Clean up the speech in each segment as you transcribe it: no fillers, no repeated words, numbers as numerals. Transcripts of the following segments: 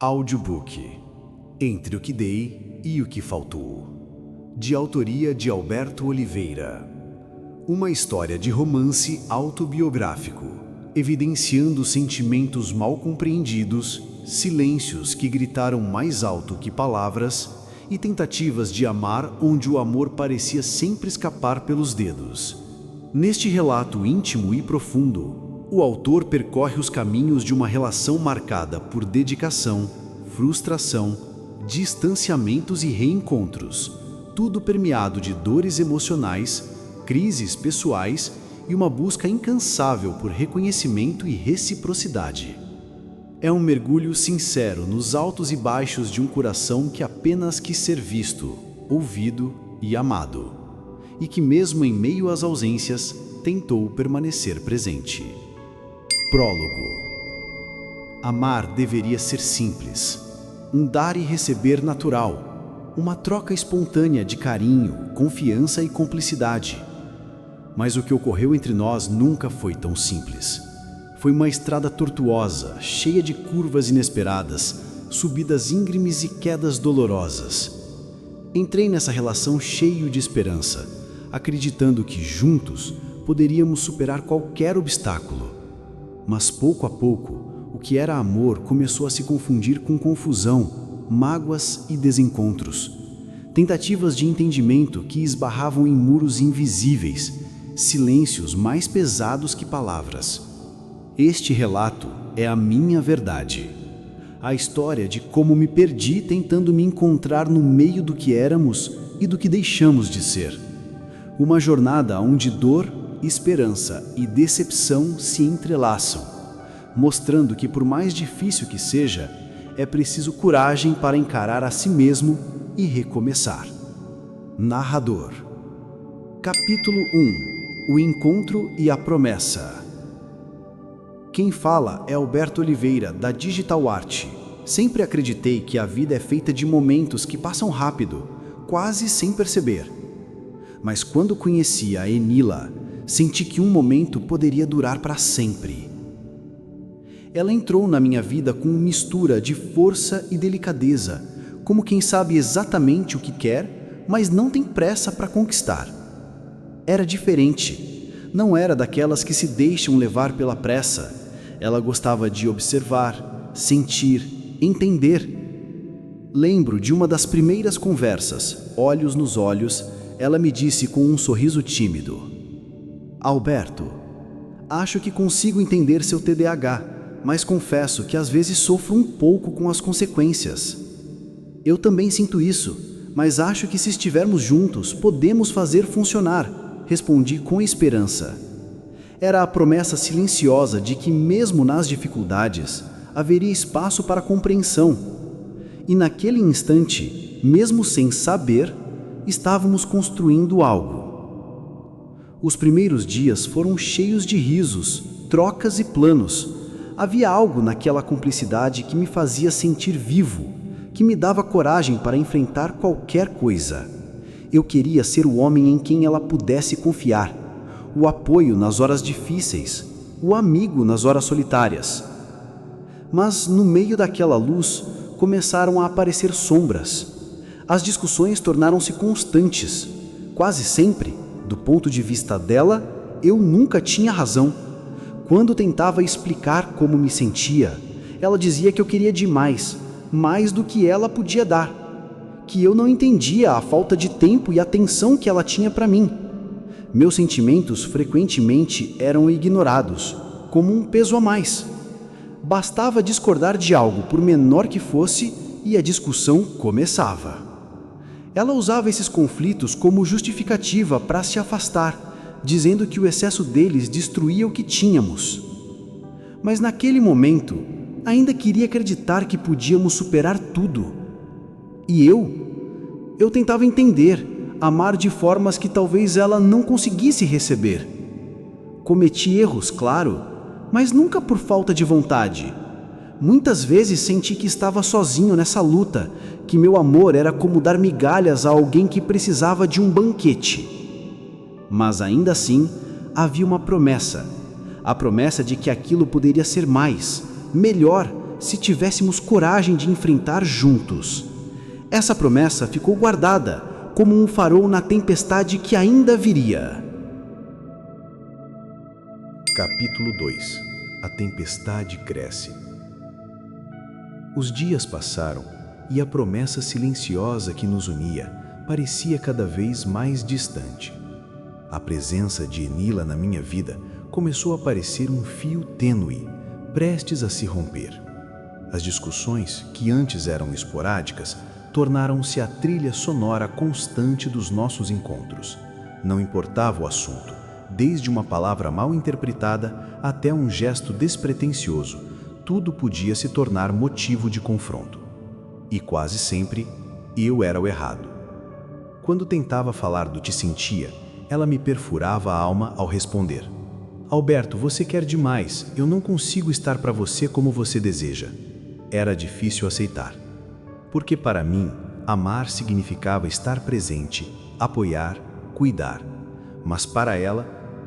Audiobook Entre o que dei e o que faltou, de autoria de Alberto Oliveira. Uma história de romance autobiográfico, evidenciando sentimentos mal compreendidos, silêncios que gritaram mais alto que palavras e tentativas de amar onde o amor parecia sempre escapar pelos dedos. Neste relato íntimo e profundo, o autor percorre os caminhos de uma relação marcada por dedicação, frustração, distanciamentos e reencontros, tudo permeado de dores emocionais, crises pessoais e uma busca incansável por reconhecimento e reciprocidade. É um mergulho sincero nos altos e baixos de um coração que apenas quis ser visto, ouvido e amado, e que mesmo em meio às ausências, tentou permanecer presente. Prólogo. Amar deveria ser simples, um dar e receber natural, uma troca espontânea de carinho, confiança e cumplicidade. Mas o que ocorreu entre nós nunca foi tão simples. Foi uma estrada tortuosa, cheia de curvas inesperadas, subidas íngremes e quedas dolorosas. Entrei nessa relação cheio de esperança, acreditando que juntos poderíamos superar qualquer obstáculo. Mas pouco a pouco, o que era amor começou a se confundir com confusão, mágoas e desencontros. Tentativas de entendimento que esbarravam em muros invisíveis, silêncios mais pesados que palavras. Este relato é a minha verdade. A história de como me perdi tentando me encontrar no meio do que éramos e do que deixamos de ser. Uma jornada onde dor, esperança e decepção se entrelaçam, mostrando que por mais difícil que seja, é preciso coragem para encarar a si mesmo e recomeçar. Narrador. Capítulo 1. O encontro e a promessa. Quem fala é Alberto Oliveira, da Digital Art. Sempre acreditei que a vida é feita de momentos que passam rápido, quase sem perceber. Mas quando conheci a Enila, senti que um momento poderia durar para sempre. Ela entrou na minha vida com uma mistura de força e delicadeza, como quem sabe exatamente o que quer, mas não tem pressa para conquistar. Era diferente, não era daquelas que se deixam levar pela pressa. Ela gostava de observar, sentir, entender. Lembro de uma das primeiras conversas, olhos nos olhos, ela me disse com um sorriso tímido: Alberto, acho que consigo entender seu TDAH, mas confesso que às vezes sofro um pouco com as consequências. Eu também sinto isso, mas acho que se estivermos juntos, podemos fazer funcionar, respondi com esperança. Era a promessa silenciosa de que mesmo nas dificuldades, haveria espaço para compreensão. E naquele instante, mesmo sem saber, estávamos construindo algo. Os primeiros dias foram cheios de risos, trocas e planos. Havia algo naquela cumplicidade que me fazia sentir vivo, que me dava coragem para enfrentar qualquer coisa. Eu queria ser o homem em quem ela pudesse confiar, o apoio nas horas difíceis, o amigo nas horas solitárias. Mas no meio daquela luz começaram a aparecer sombras. As discussões tornaram-se constantes. Quase sempre, do ponto de vista dela, eu nunca tinha razão. Quando tentava explicar como me sentia, ela dizia que eu queria demais, mais do que ela podia dar, que eu não entendia a falta de tempo e atenção que ela tinha para mim. Meus sentimentos frequentemente eram ignorados, como um peso a mais. Bastava discordar de algo, por menor que fosse, e a discussão começava. Ela usava esses conflitos como justificativa para se afastar, dizendo que o excesso deles destruía o que tínhamos. Mas naquele momento, ainda queria acreditar que podíamos superar tudo. E eu tentava entender, amar de formas que talvez ela não conseguisse receber. Cometi erros, claro, mas nunca por falta de vontade. Muitas vezes senti que estava sozinho nessa luta, que meu amor era como dar migalhas a alguém que precisava de um banquete. Mas ainda assim, havia uma promessa, a promessa de que aquilo poderia ser mais, melhor, se tivéssemos coragem de enfrentar juntos. Essa promessa ficou guardada como um farol na tempestade que ainda viria. Capítulo 2. A tempestade cresce. Os dias passaram e a promessa silenciosa que nos unia parecia cada vez mais distante. A presença de Enila na minha vida começou a parecer um fio tênue, prestes a se romper. As discussões, que antes eram esporádicas, tornaram-se a trilha sonora constante dos nossos encontros. Não importava o assunto, desde uma palavra mal interpretada até um gesto despretensioso, tudo podia se tornar motivo de confronto. E quase sempre, eu era o errado. Quando tentava falar do "te sentia", ela me perfurava a alma ao responder: "Alberto, você quer demais, eu não consigo estar para você como você deseja." Era difícil aceitar, porque para mim, amar significava estar presente, apoiar, cuidar. Mas para ela,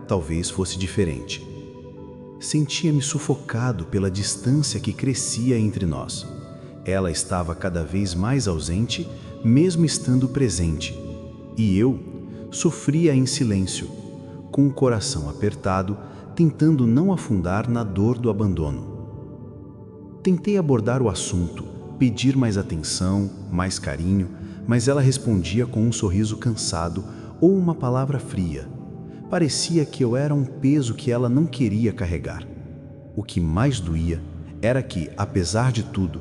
talvez fosse diferente. Sentia-me sufocado pela distância que crescia entre nós. Ela estava cada vez mais ausente, mesmo estando presente. E eu sofria em silêncio, com o coração apertado, tentando não afundar na dor do abandono. Tentei abordar o assunto, pedir mais atenção, mais carinho, mas ela respondia com um sorriso cansado ou uma palavra fria. Parecia que eu era um peso que ela não queria carregar. O que mais doía era que, apesar de tudo,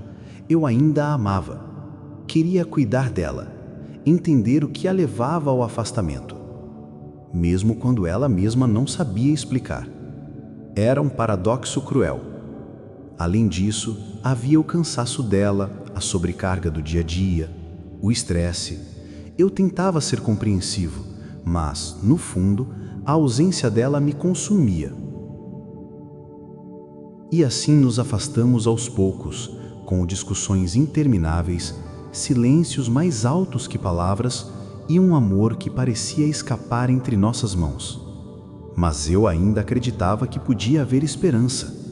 eu ainda a amava. Queria cuidar dela, entender o que a levava ao afastamento, mesmo quando ela mesma não sabia explicar. Era um paradoxo cruel. Além disso, havia o cansaço dela, a sobrecarga do dia a dia, o estresse. Eu tentava ser compreensivo, mas, no fundo, a ausência dela me consumia. E assim nos afastamos aos poucos, com discussões intermináveis, silêncios mais altos que palavras e um amor que parecia escapar entre nossas mãos. Mas eu ainda acreditava que podia haver esperança.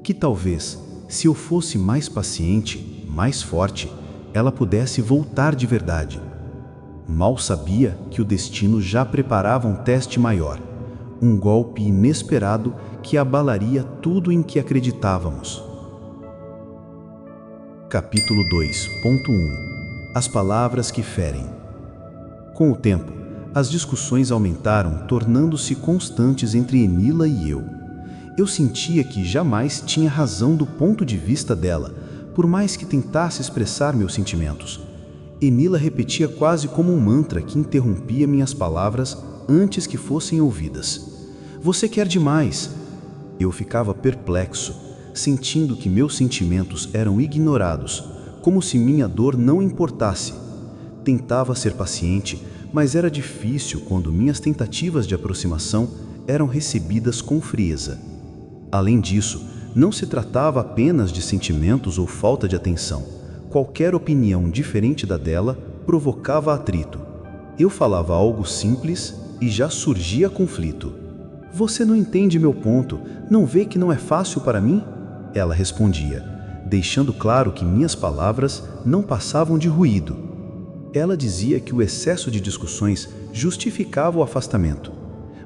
Que talvez, se eu fosse mais paciente, mais forte, ela pudesse voltar de verdade. Mal sabia que o destino já preparava um teste maior, um golpe inesperado que abalaria tudo em que acreditávamos. Capítulo 2.1. As palavras que ferem. Com o tempo, as discussões aumentaram, tornando-se constantes entre Enila e eu. Eu sentia que jamais tinha razão do ponto de vista dela, por mais que tentasse expressar meus sentimentos. Enila repetia quase como um mantra que interrompia minhas palavras antes que fossem ouvidas. "Você quer demais." Eu ficava perplexo, sentindo que meus sentimentos eram ignorados, como se minha dor não importasse. Tentava ser paciente, mas era difícil quando minhas tentativas de aproximação eram recebidas com frieza. Além disso, não se tratava apenas de sentimentos ou falta de atenção. Qualquer opinião diferente da dela provocava atrito. Eu falava algo simples e já surgia conflito. "Você não entende meu ponto, não vê que não é fácil para mim?" Ela respondia, deixando claro que minhas palavras não passavam de ruído. Ela dizia que o excesso de discussões justificava o afastamento,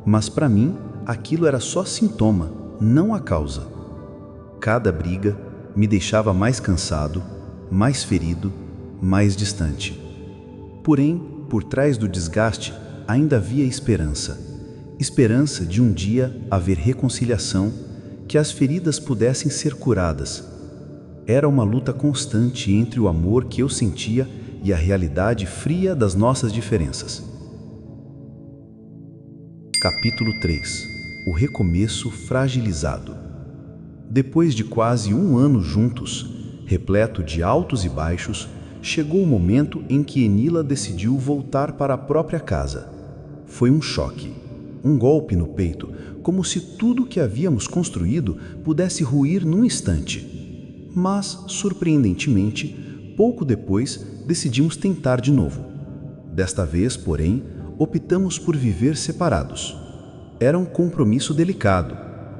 mas para mim aquilo era só sintoma, não a causa. Cada briga me deixava mais cansado, mais ferido, mais distante. Porém, por trás do desgaste, ainda havia esperança. Esperança de um dia haver reconciliação, que as feridas pudessem ser curadas. Era uma luta constante entre o amor que eu sentia e a realidade fria das nossas diferenças. Capítulo 3. O recomeço fragilizado. Depois de quase um ano juntos, repleto de altos e baixos, chegou o momento em que Enila decidiu voltar para a própria casa. Foi um choque, um golpe no peito, como se tudo que havíamos construído pudesse ruir num instante. Mas, surpreendentemente, pouco depois, decidimos tentar de novo. Desta vez, porém, optamos por viver separados. Era um compromisso delicado,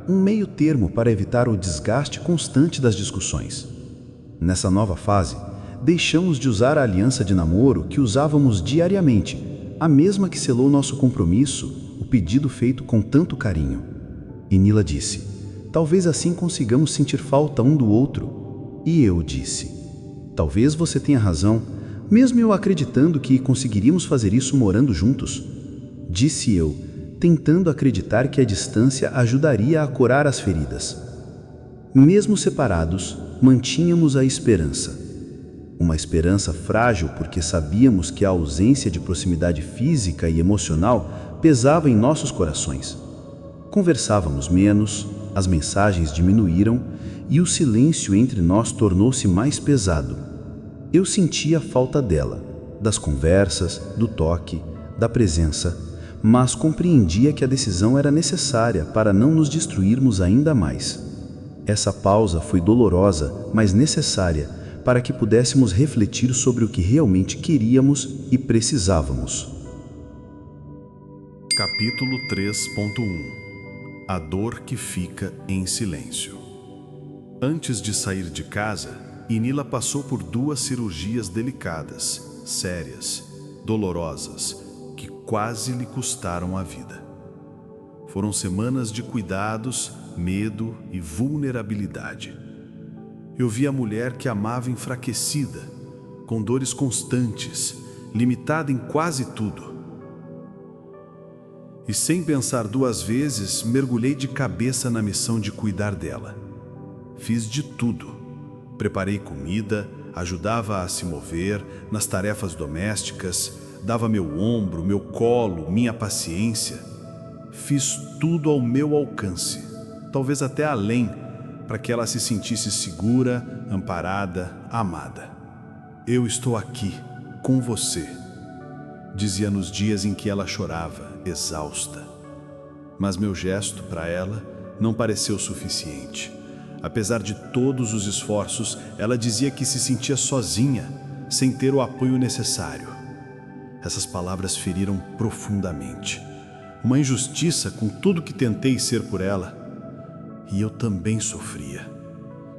um meio termo para evitar o desgaste constante das discussões. Nessa nova fase, deixamos de usar a aliança de namoro que usávamos diariamente, a mesma que selou nosso compromisso, o pedido feito com tanto carinho. E Nila disse: talvez assim consigamos sentir falta um do outro. E eu disse: talvez você tenha razão, mesmo eu acreditando que conseguiríamos fazer isso morando juntos. Disse eu, tentando acreditar que a distância ajudaria a curar as feridas. Mesmo separados, mantínhamos a esperança. Uma esperança frágil porque sabíamos que a ausência de proximidade física e emocional pesava em nossos corações. Conversávamos menos, as mensagens diminuíram e o silêncio entre nós tornou-se mais pesado. Eu sentia a falta dela, das conversas, do toque, da presença, mas compreendia que a decisão era necessária para não nos destruirmos ainda mais. Essa pausa foi dolorosa, mas necessária para que pudéssemos refletir sobre o que realmente queríamos e precisávamos. Capítulo 3.1 A dor que fica em silêncio. Antes de sair de casa, Inila passou por 2 cirurgias delicadas, sérias, dolorosas, que quase lhe custaram a vida. Foram semanas de cuidados, medo e vulnerabilidade. Eu vi a mulher que amava enfraquecida, com dores constantes, limitada em quase tudo. E sem pensar 2 vezes, mergulhei de cabeça na missão de cuidar dela. Fiz de tudo. Preparei comida, ajudava a se mover nas tarefas domésticas, dava meu ombro, meu colo, minha paciência. Fiz tudo ao meu alcance, talvez até além, para que ela se sentisse segura, amparada, amada. Eu estou aqui, com você, dizia nos dias em que ela chorava, exausta. Mas meu gesto para ela não pareceu suficiente. Apesar de todos os esforços, ela dizia que se sentia sozinha, sem ter o apoio necessário. Essas palavras feriram profundamente. Uma injustiça com tudo que tentei ser por ela. E eu também sofria.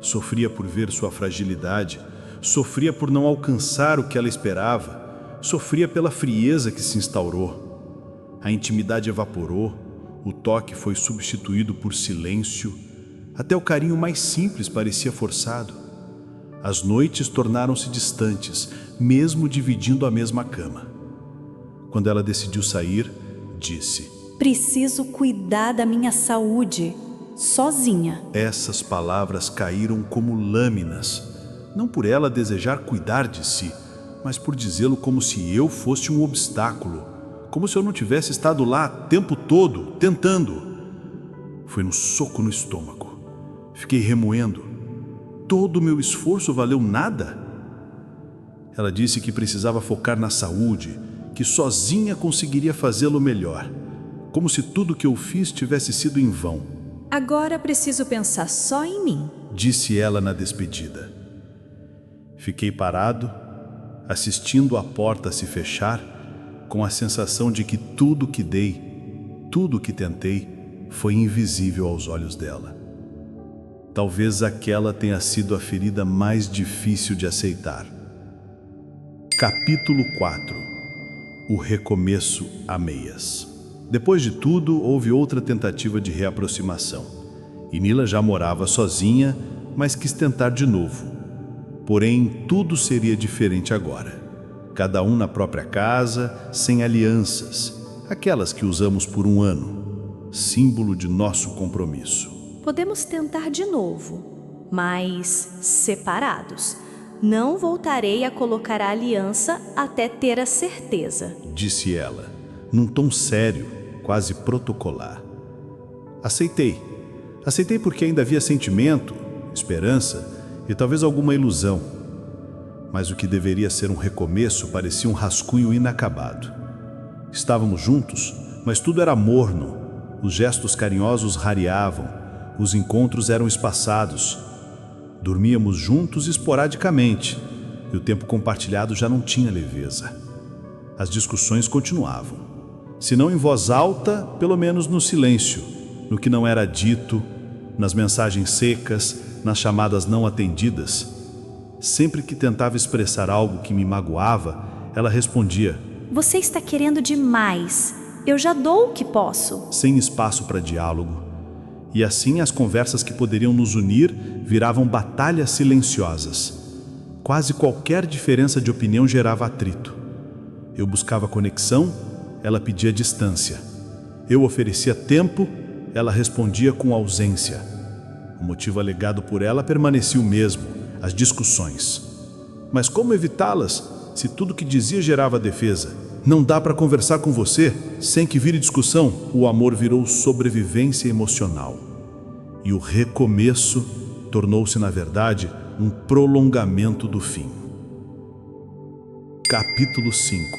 Sofria por ver sua fragilidade, sofria por não alcançar o que ela esperava, sofria pela frieza que se instaurou. A intimidade evaporou, o toque foi substituído por silêncio, até o carinho mais simples parecia forçado. As noites tornaram-se distantes, mesmo dividindo a mesma cama. Quando ela decidiu sair, disse: preciso cuidar da minha saúde. Sozinha. Essas palavras caíram como lâminas, não por ela desejar cuidar de si, mas por dizê-lo como se eu fosse um obstáculo, como se eu não tivesse estado lá o tempo todo, tentando. Foi um soco no estômago. Fiquei remoendo. Todo o meu esforço valeu nada? Ela disse que precisava focar na saúde, que sozinha conseguiria fazê-lo melhor, como se tudo que eu fiz tivesse sido em vão. Agora preciso pensar só em mim, disse ela na despedida. Fiquei parado, assistindo a porta se fechar, com a sensação de que tudo que dei, tudo que tentei, foi invisível aos olhos dela. Talvez aquela tenha sido a ferida mais difícil de aceitar. Capítulo 4 O recomeço a meias. Depois de tudo, houve outra tentativa de reaproximação. Inila já morava sozinha, mas quis tentar de novo. Porém, tudo seria diferente agora. Cada um na própria casa, sem alianças, aquelas que usamos por 1 ano, símbolo de nosso compromisso. Podemos tentar de novo, mas separados. Não voltarei a colocar a aliança até ter a certeza, disse ela, num tom sério, quase protocolar. Aceitei. Aceitei porque ainda havia sentimento, esperança e talvez alguma ilusão. Mas o que deveria ser um recomeço parecia um rascunho inacabado. Estávamos juntos, mas tudo era morno. Os gestos carinhosos rareavam, os encontros eram espaçados. Dormíamos juntos esporadicamente, e o tempo compartilhado já não tinha leveza. As discussões continuavam. Se não em voz alta, pelo menos no silêncio, no que não era dito, nas mensagens secas, nas chamadas não atendidas. Sempre que tentava expressar algo que me magoava, ela respondia: Você está querendo demais. Eu já dou o que posso. sem espaço para diálogo. E assim as conversas que poderiam nos unir viravam batalhas silenciosas. Quase qualquer diferença de opinião gerava atrito. Eu buscava conexão, ela pedia distância. Eu oferecia tempo, ela respondia com ausência. O motivo alegado por ela permanecia o mesmo: as discussões. Mas como evitá-las, se tudo que dizia gerava defesa? Não dá para conversar com você sem que vire discussão. O amor virou sobrevivência emocional. E o recomeço tornou-se, na verdade, um prolongamento do fim. Capítulo 5.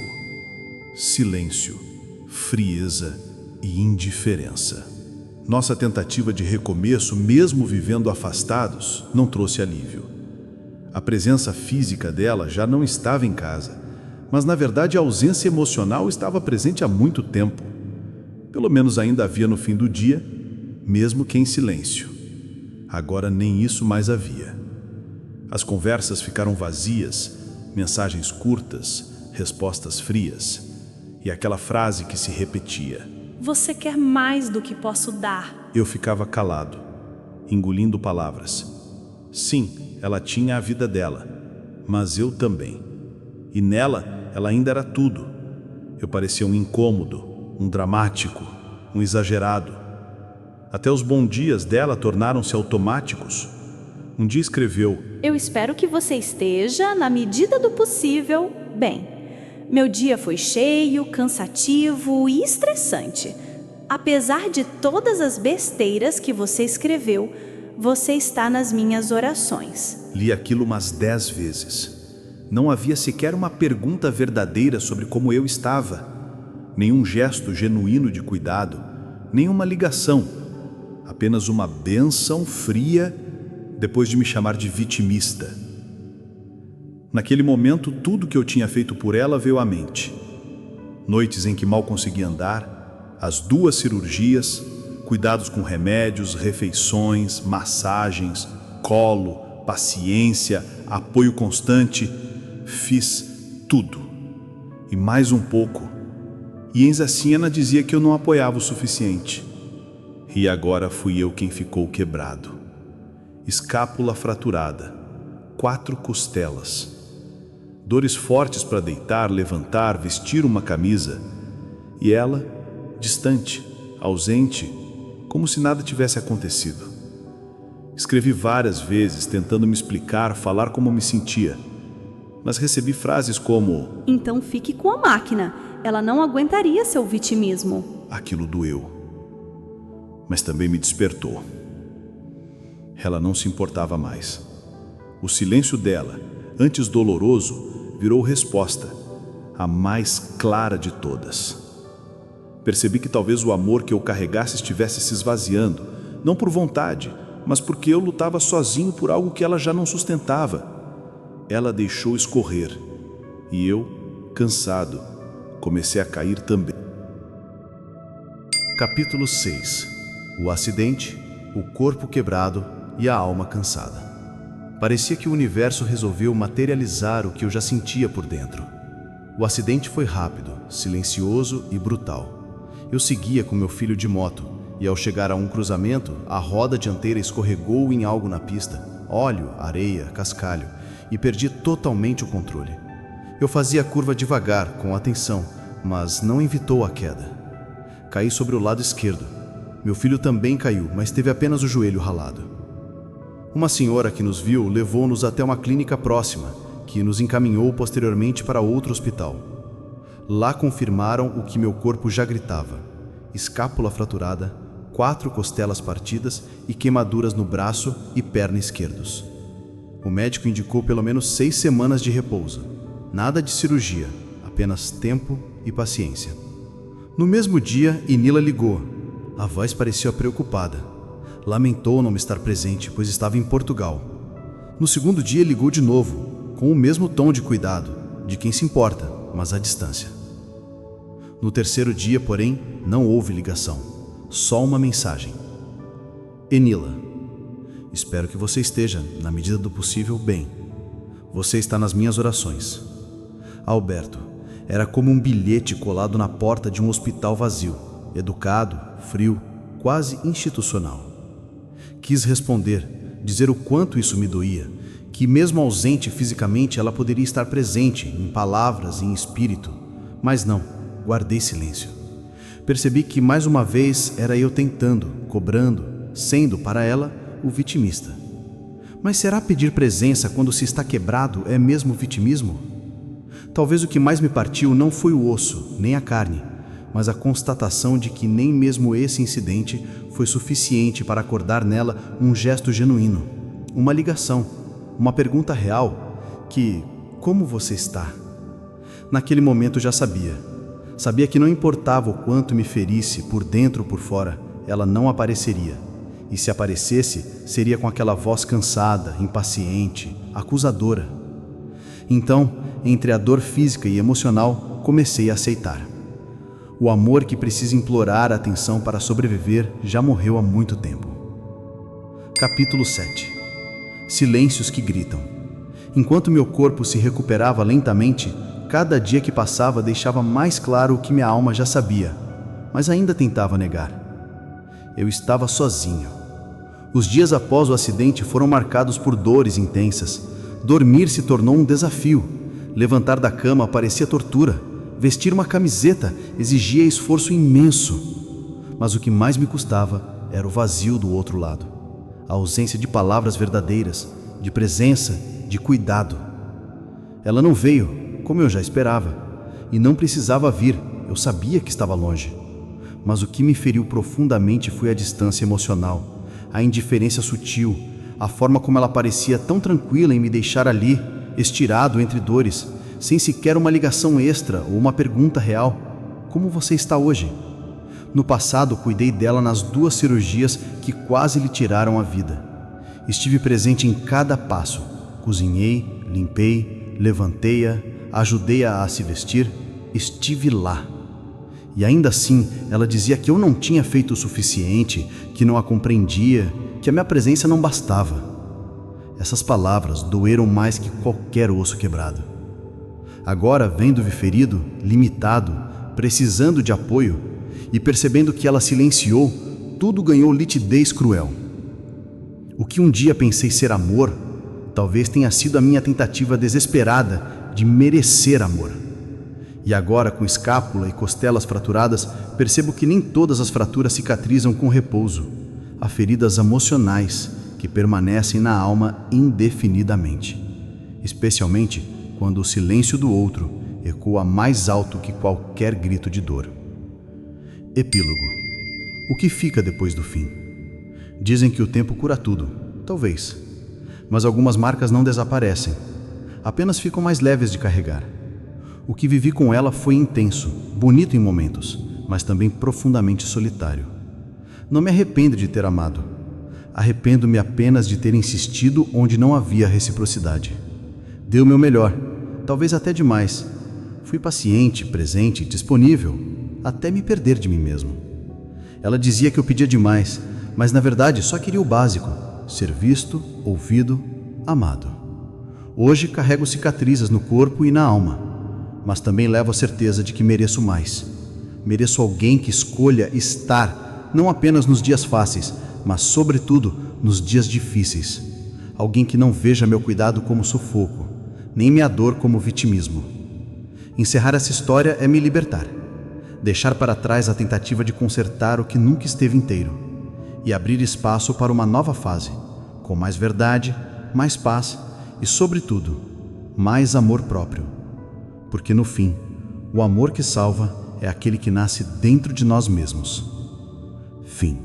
Silêncio, frieza e indiferença. Nossa tentativa de recomeço, mesmo vivendo afastados, não trouxe alívio. A presença física dela já não estava em casa, mas na verdade a ausência emocional estava presente há muito tempo. Pelo menos ainda havia no fim do dia, mesmo que em silêncio. Agora nem isso mais havia. As conversas ficaram vazias, mensagens curtas, respostas frias, e aquela frase que se repetia: Você quer mais do que posso dar. Eu ficava calado, engolindo palavras. Sim, ela tinha a vida dela, mas eu também. E nela, ela ainda era tudo. Eu parecia um incômodo, um dramático, um exagerado. Até os bons dias dela tornaram-se automáticos. Um dia escreveu: Eu espero que você esteja, na medida do possível, bem. Meu dia foi cheio, cansativo e estressante. Apesar de todas as besteiras que você escreveu, você está nas minhas orações. Li aquilo umas 10 vezes. Não havia sequer uma pergunta verdadeira sobre como eu estava. Nenhum gesto genuíno de cuidado, nenhuma ligação. Apenas uma bênção fria depois de me chamar de vitimista. Naquele momento, tudo que eu tinha feito por ela veio à mente. Noites em que mal conseguia andar, as 2 cirurgias, cuidados com remédios, refeições, massagens, colo, paciência, apoio constante. Fiz tudo. E mais um pouco. E eis assim ela dizia que eu não apoiava o suficiente. E agora fui eu quem ficou quebrado. Escápula fraturada, 4 costelas. Dores fortes para deitar, levantar, vestir uma camisa. E ela, distante, ausente, como se nada tivesse acontecido. Escrevi várias vezes tentando me explicar, falar como me sentia. Mas recebi frases como: Então fique com a máquina. Ela não aguentaria seu vitimismo. Aquilo doeu. Mas também me despertou. Ela não se importava mais. O silêncio dela, antes doloroso, virou resposta, a mais clara de todas. Percebi que talvez o amor que eu carregasse estivesse se esvaziando, não por vontade, mas porque eu lutava sozinho por algo que ela já não sustentava. Ela deixou escorrer, e eu, cansado, comecei a cair também. Capítulo 6. O acidente, o corpo quebrado e a alma cansada. Parecia que o universo resolveu materializar o que eu já sentia por dentro. O acidente foi rápido, silencioso e brutal. Eu seguia com meu filho de moto, e ao chegar a um cruzamento, a roda dianteira escorregou em algo na pista, óleo, areia, cascalho, e perdi totalmente o controle. Eu fazia a curva devagar, com atenção, mas não evitou a queda. Caí sobre o lado esquerdo. Meu filho também caiu, mas teve apenas o joelho ralado. Uma senhora que nos viu levou-nos até uma clínica próxima, que nos encaminhou posteriormente para outro hospital. Lá confirmaram o que meu corpo já gritava: escápula fraturada, 4 costelas partidas e queimaduras no braço e perna esquerdos. O médico indicou pelo menos 6 semanas de repouso. Nada de cirurgia, apenas tempo e paciência. No mesmo dia, Inila ligou. A voz parecia preocupada. Lamentou não estar presente, pois estava em Portugal. No segundo dia, ligou de novo, com o mesmo tom de cuidado, de quem se importa, mas à distância. No terceiro dia, porém, não houve ligação, só uma mensagem. Enila, Espero que você esteja, na medida do possível, bem. Você está nas minhas orações. Alberto era como um bilhete colado na porta de um hospital vazio, educado, frio, quase institucional. Quis responder, dizer o quanto isso me doía, que mesmo ausente fisicamente ela poderia estar presente, em palavras e em espírito, mas não, guardei silêncio. Percebi que mais uma vez era eu tentando, cobrando, sendo para ela o vitimista. Mas será pedir presença quando se está quebrado é mesmo vitimismo? Talvez o que mais me partiu não foi o osso, nem a carne, mas a constatação de que nem mesmo esse incidente foi suficiente para acordar nela um gesto genuíno, uma ligação, uma pergunta real que, como você está? Naquele momento já sabia que não importava o quanto me ferisse por dentro ou por fora, ela não apareceria. E se aparecesse, seria com aquela voz cansada, impaciente, acusadora. Então, entre a dor física e emocional, comecei a aceitar. O amor que precisa implorar atenção para sobreviver já morreu há muito tempo. Capítulo 7. Silêncios que gritam. Enquanto meu corpo se recuperava lentamente, cada dia que passava deixava mais claro o que minha alma já sabia, mas ainda tentava negar. Eu estava sozinho. Os dias após o acidente foram marcados por dores intensas. Dormir se tornou um desafio. Levantar da cama parecia tortura. Vestir uma camiseta exigia esforço imenso. Mas o que mais me custava era o vazio do outro lado. A ausência de palavras verdadeiras, de presença, de cuidado. Ela não veio, como eu já esperava, e não precisava vir, eu sabia que estava longe. Mas o que me feriu profundamente foi a distância emocional, a indiferença sutil, a forma como ela parecia tão tranquila em me deixar ali, estirado entre dores, sem sequer uma ligação extra ou uma pergunta real. Como você está hoje? No passado, cuidei dela nas 2 cirurgias que quase lhe tiraram a vida. Estive presente em cada passo. Cozinhei, limpei, levantei-a, ajudei-a a se vestir, estive lá. E ainda assim, ela dizia que eu não tinha feito o suficiente, que não a compreendia, que a minha presença não bastava. Essas palavras doeram mais que qualquer osso quebrado. Agora, vendo-me ferido, limitado, precisando de apoio, e percebendo que ela silenciou, tudo ganhou nitidez cruel. O que um dia pensei ser amor, talvez tenha sido a minha tentativa desesperada de merecer amor. E agora, com escápula e costelas fraturadas, percebo que nem todas as fraturas cicatrizam com repouso. Há feridas emocionais que permanecem na alma indefinidamente, especialmente quando o silêncio do outro ecoa mais alto que qualquer grito de dor. Epílogo. O que fica depois do fim? Dizem que o tempo cura tudo, talvez, mas algumas marcas não desaparecem, apenas ficam mais leves de carregar. O que vivi com ela foi intenso, bonito em momentos, mas também profundamente solitário. Não me arrependo de ter amado. Arrependo-me apenas de ter insistido onde não havia reciprocidade. Dei o meu melhor, talvez até demais. Fui paciente, presente, disponível, até me perder de mim mesmo. Ela dizia que eu pedia demais, mas na verdade só queria o básico: ser visto, ouvido, amado. Hoje carrego cicatrizes no corpo e na alma, mas também levo a certeza de que mereço mais. Mereço alguém que escolha estar, não apenas nos dias fáceis, mas sobretudo nos dias difíceis. Alguém que não veja meu cuidado como sufoco, nem minha dor como vitimismo. Encerrar essa história é me libertar. Deixar para trás a tentativa de consertar o que nunca esteve inteiro e abrir espaço para uma nova fase, com mais verdade, mais paz e, sobretudo, mais amor próprio. Porque no fim, o amor que salva é aquele que nasce dentro de nós mesmos. Fim.